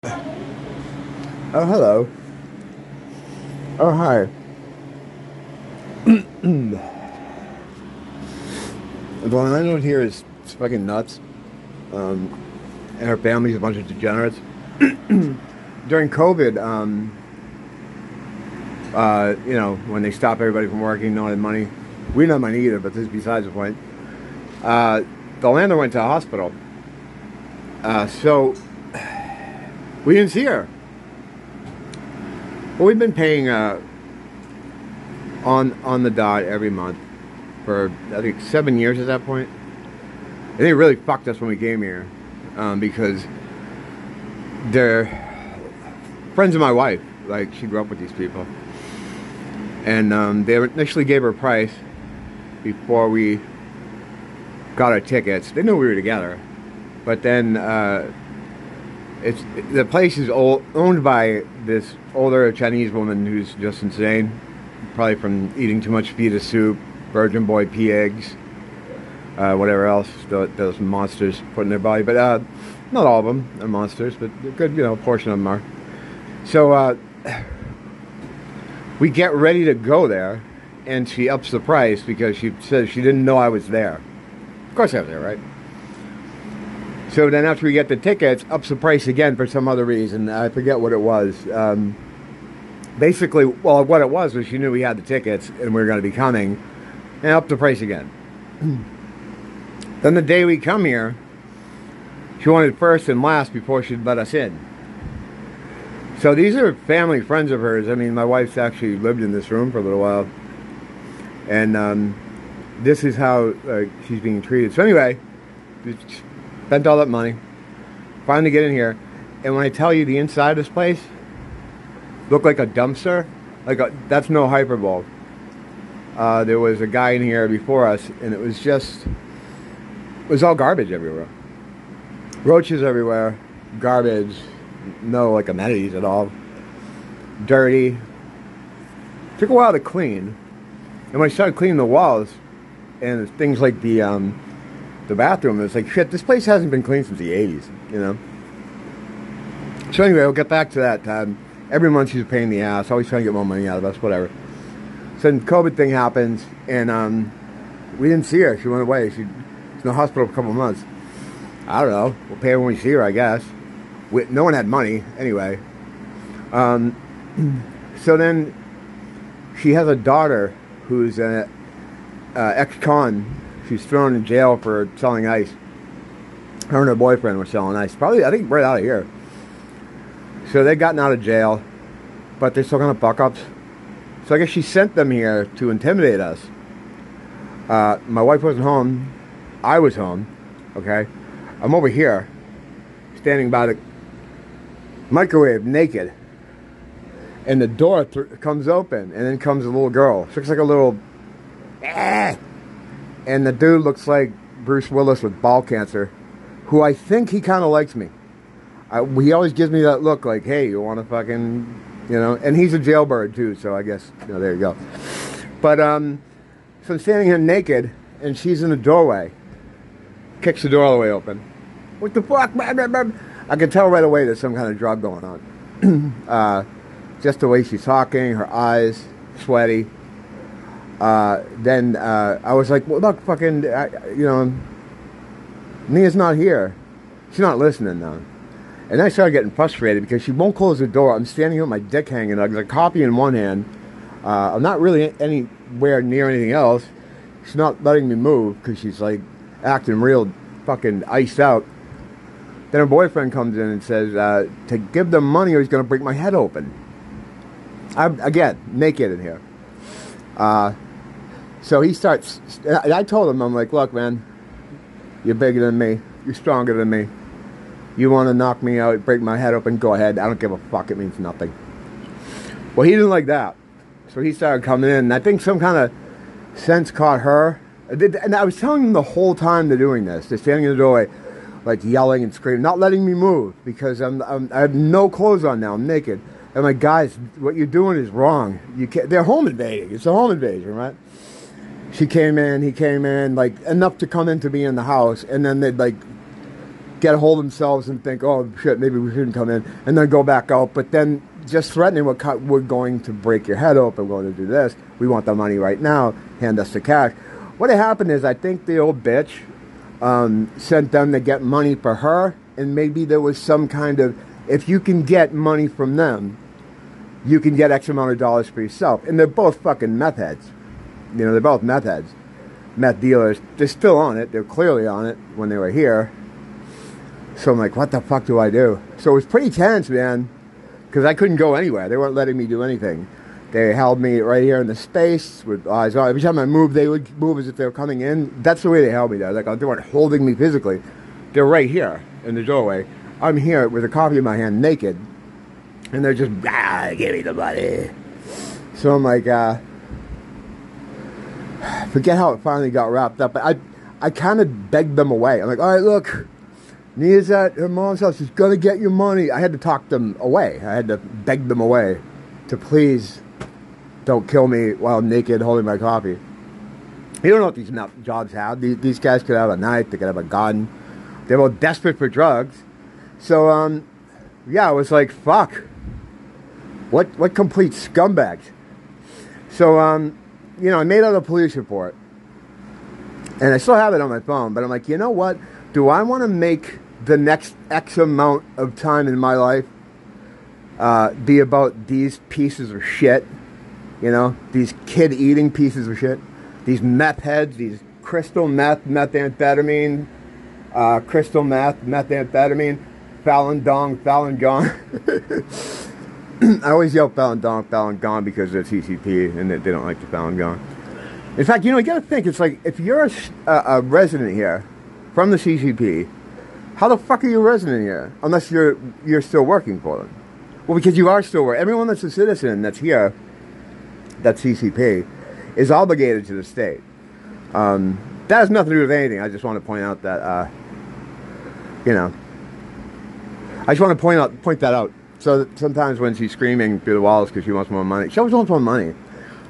Oh, hello. Oh, hi. The landlord here is fucking nuts. Um, and her family's a bunch of degenerates. During COVID, when they stop everybody from working, no one had money. We didn't have money either, but this is besides the point. The landlord went to a hospital. So we didn't see her. Well, we've been paying on the dot every month for I think 7 years at that point. And they really fucked us when we came here because they're friends of my wife. Like, she grew up with these people, and they initially gave her a price before we got our tickets. They knew we were together, but then the place is owned by this older Chinese woman who's just insane, probably from eating too much feta soup, Virgin Boy pea eggs, whatever else those monsters put in their body. But not all of them are monsters, but a good portion of them are. So we get ready to go there, and she ups the price because she says she didn't know I was there. Of course I was there, right? So then after we get the tickets, ups the price again for some other reason. I forget what it was. Basically, well, what it was she knew we had the tickets and we were going to be coming, and upped the price again. Then the day we come here, she wanted first and last before she'd let us in. So these are family friends of hers. I mean, my wife's actually lived in this room for a little while. And this is how she's being treated. So anyway, spent all that money. Finally get in here. And when I tell you the inside of this place looked like a dumpster, that's no hyperbole. There was a guy in here before us, and it was all garbage everywhere. Roaches everywhere, garbage, no amenities at all. Dirty. Took a while to clean. And when I started cleaning the walls and things like the bathroom, it's like, shit, this place hasn't been cleaned since the 80s, So anyway, we'll get back to that. Every month she's a pain in the ass, always trying to get more money out of us, whatever. So then the COVID thing happens, and we didn't see her. She went away. She's in the hospital for a couple of months. I don't know. We'll pay her when we see her, I guess. No one had money, anyway. So then she has a daughter who's an ex-con. She's thrown in jail for selling ice. Her and her boyfriend were selling ice. Probably, I think, right out of here. So they'd gotten out of jail, but they're still kind of fuck-ups. So I guess she sent them here to intimidate us. My wife wasn't home. I was home. Okay? I'm over here, standing by the microwave, naked. And the door comes open, and then comes a little girl. She looks like a little... And the dude looks like Bruce Willis with ball cancer, who I think he kind of likes me. He always gives me that look like, hey, you want to fucking, and he's a jailbird too, so I guess, there you go. But, so I'm standing here naked, and she's in the doorway. Kicks the door all the way open. What the fuck? I can tell right away there's some kind of drug going on. Just the way she's talking, her eyes, sweaty. Then I was like, well, look, fucking, Nia's not here. She's not listening now. And then I started getting frustrated because she won't close the door. I'm standing here with my dick hanging. There's a copy in one hand. I'm not really anywhere near anything else. She's not letting me move because she's acting real fucking iced out. Then her boyfriend comes in and says to give them money or he's going to break my head open. I'm, again, naked in here. So he starts, I told him, I'm like, look, man, you're bigger than me. You're stronger than me. You want to knock me out, break my head open, go ahead. I don't give a fuck. It means nothing. Well, he didn't like that. So he started coming in. And I think some kind of sense caught her. And I was telling him the whole time they're doing this. They're standing in the doorway, yelling and screaming, not letting me move because I have no clothes on now. I'm naked. I'm like, guys, what you're doing is wrong. You can't. They're home invading. It's a home invasion, right? She came in, he came in, enough to come in to be in the house, and then they'd get a hold of themselves and think, oh shit, maybe we shouldn't come in, and then go back out. But then just threatening, we're going to break your head open, we're going to do this, we want the money right now, hand us the cash. What had happened is, I think the old bitch sent them to get money for her, and maybe there was some kind of, if you can get money from them, you can get X amount of dollars for yourself. And they're both fucking meth heads. You know, they're both meth heads. Meth dealers. They're still on it. They're clearly on it when they were here. So I'm like, what the fuck do I do? So it was pretty tense, man. Because I couldn't go anywhere. They weren't letting me do anything. They held me right here in the space with eyes on. Every time I moved, they would move as if they were coming in. That's the way they held me there. Like, they weren't holding me physically. They're right here in the doorway. I'm here with a coffee in my hand, naked. And they're just, give me the money. So I'm like, forget how it finally got wrapped up. But I kind of begged them away. I'm like, all right, look, Nia's at her mom's house. She's going to get your money. I had to talk them away. I had to beg them away to please don't kill me while I'm naked holding my coffee. You don't know what these jobs have. These guys could have a knife. They could have a gun. They're all desperate for drugs. So, yeah, I was like, fuck. What complete scumbags. So, you know, I made out a police report. And I still have it on my phone. But I'm like, you know what? Do I want to make the next X amount of time in my life be about these pieces of shit? You know, these kid-eating pieces of shit. These meth heads, these crystal meth, methamphetamine, crystal meth, methamphetamine, Falun Dong, Falun Gong. I always yell Falun Dong, Falun Gong because they're CCP and they don't like the Falun Gong. In fact, you know, you got to think, it's like, if you're a resident here from the CCP, how the fuck are you a resident here? Unless you're still working for them. Well, because you are still working. Everyone that's a citizen that's here, that's CCP, is obligated to the state. That has nothing to do with anything. I just want to point out that, you know, I just want to point that out. So that sometimes when she's screaming through the walls because she wants more money, she always wants more money.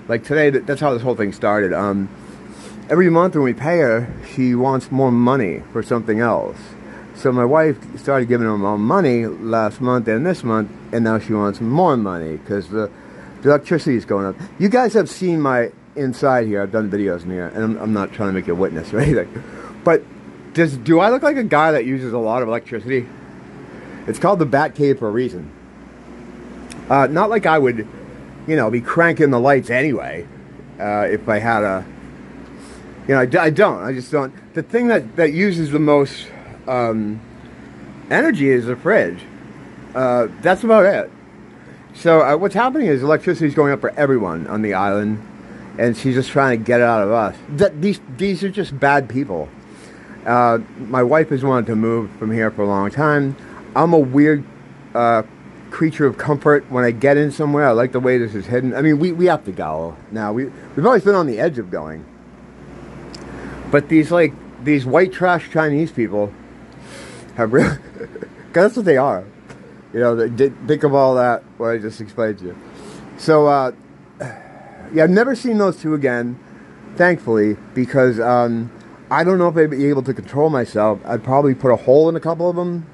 Like today, that's how this whole thing started. Every month when we pay her, she wants more money for something else. So my wife started giving her more money last month and this month, and now she wants more money because the electricity is going up. You guys have seen my inside here. I've done videos in here, and I'm not trying to make you a witness or anything. But do I look like a guy that uses a lot of electricity? It's called the Batcave for a reason. Not like I would, you know, be cranking the lights anyway. If I had a, you know, I don't. I just don't. The thing that uses the most energy is the fridge. That's about it. So what's happening is electricity is going up for everyone on the island, and she's just trying to get it out of us. These are just bad people. My wife has wanted to move from here for a long time. I'm a weird creature of comfort. When I get in somewhere, I like the way this is hidden. I mean, we have to go now. We've always been on the edge of going. But these white trash Chinese people have really, because that's what they are. You know, think of all that, what I just explained to you. So, yeah, I've never seen those two again, thankfully, because I don't know if I'd be able to control myself. I'd probably put a hole in a couple of them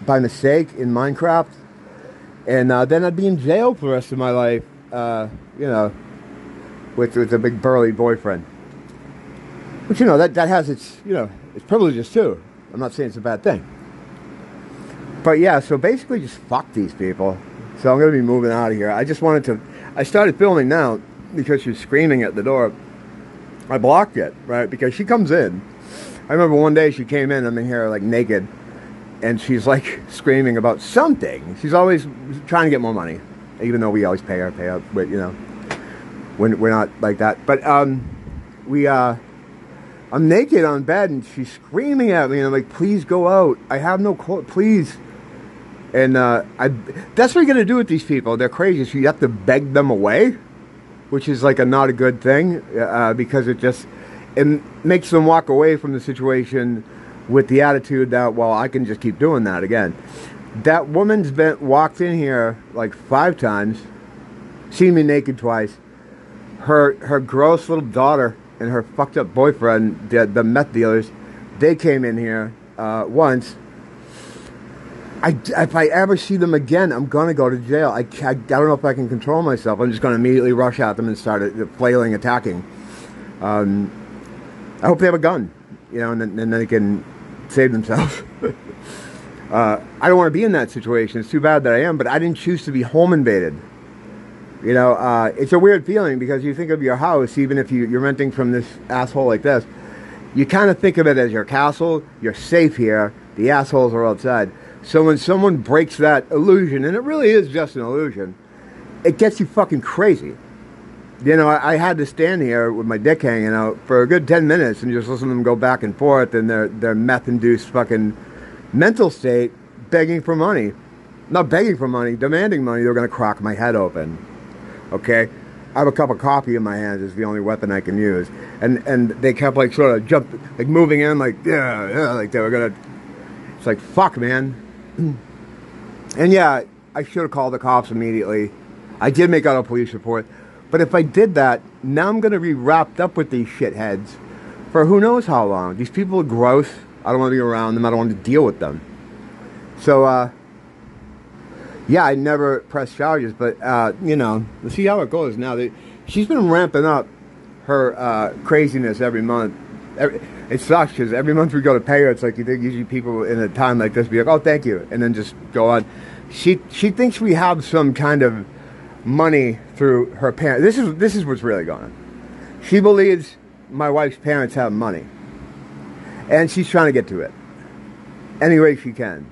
by mistake in Minecraft, and then I'd be in jail for the rest of my life, you know, with a big burly boyfriend. But, you know, that has its, you know, its privileges, too. I'm not saying it's a bad thing. But, yeah, so basically just fuck these people. So I'm going to be moving out of here. I just wanted to... I started filming now because she's screaming at the door. I blocked it, right? Because she comes in. I remember one day she came in, I'm in here, like, naked. And she's, like, screaming about something. She's always trying to get more money. Even though we always pay her, but, you know. We're not like that. But, I'm naked on bed, and she's screaming at me, and I'm like, please go out. I have no clothes, please. And that's what you're going to do with these people. They're crazy, so you have to beg them away, which is like not a good thing, because it makes them walk away from the situation with the attitude that, well, I can just keep doing that again. That woman's walked in here like 5 times, seen me naked twice. Her gross little daughter and her fucked up boyfriend, the meth dealers, they came in here once. If I ever see them again, I'm going to go to jail. I don't know if I can control myself. I'm just going to immediately rush at them and start flailing, attacking. I hope they have a gun, you know, and then they can save themselves. I don't want to be in that situation. It's too bad that I am, but I didn't choose to be home invaded. You know, it's a weird feeling because you think of your house, even if you're renting from this asshole like this, you kind of think of it as your castle. You're safe here. The assholes are outside. So when someone breaks that illusion, and it really is just an illusion, it gets you fucking crazy. You know, I had to stand here with my dick hanging out for a good 10 minutes and just listen to them go back and forth in their meth-induced fucking mental state, begging for money. Not begging for money, demanding money. They're going to crack my head open. Okay? I have a cup of coffee in my hands. It's the only weapon I can use. And they kept like sort of like moving in like, yeah, like they were going to... It's like, fuck, man. And yeah, I should have called the cops immediately. I did make out a police report. But if I did that, now I'm going to be wrapped up with these shitheads for who knows how long. These people are gross. I don't want to be around them. I don't want to deal with them. So, yeah, I never pressed charges. But, you know, let's see how it goes now. She's been ramping up her craziness every month. It sucks because every month we go to pay her, it's like you think usually people in a time like this be like, oh, thank you, and then just go on. She thinks we have some kind of money through her parents. This is what's really going on. She believes my wife's parents have money, and she's trying to get to it any way she can.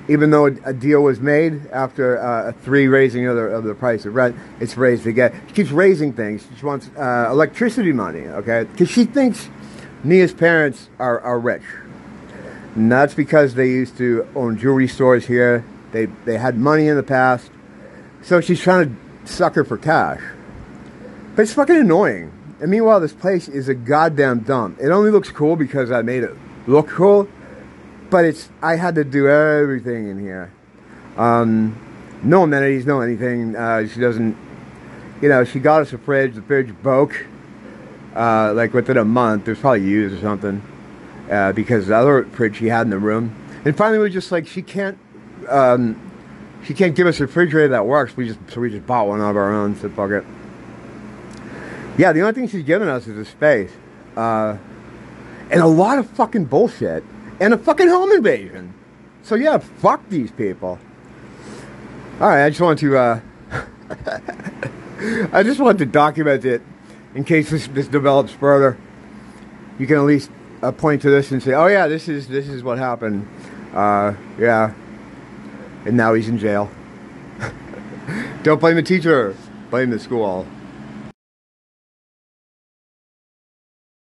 Even though a deal was made after a 3 raising of the price of rent, it's raised again. She keeps raising things. She wants electricity money, okay? Because she thinks Nia's parents are rich. And that's because they used to own jewelry stores here. They had money in the past. So she's trying to suck her for cash. But it's fucking annoying. And meanwhile, this place is a goddamn dump. It only looks cool because I made it look cool. But I had to do everything in here. No amenities, no anything. She doesn't, you know, she got us a fridge. The fridge broke, like within a month. It was probably used or something. Because the other fridge she had in the room. And finally we were just like, she can't give us a refrigerator that works. So we just bought one of our own, so fuck it. Yeah, the only thing she's given us is a space. And a lot of fucking bullshit. And a fucking home invasion. So yeah, fuck these people. Alright, I just want to I just want to document it in case this develops further. You can at least point to this and say, oh yeah, this is what happened. Yeah. And now he's in jail. Don't blame the teacher, blame the school.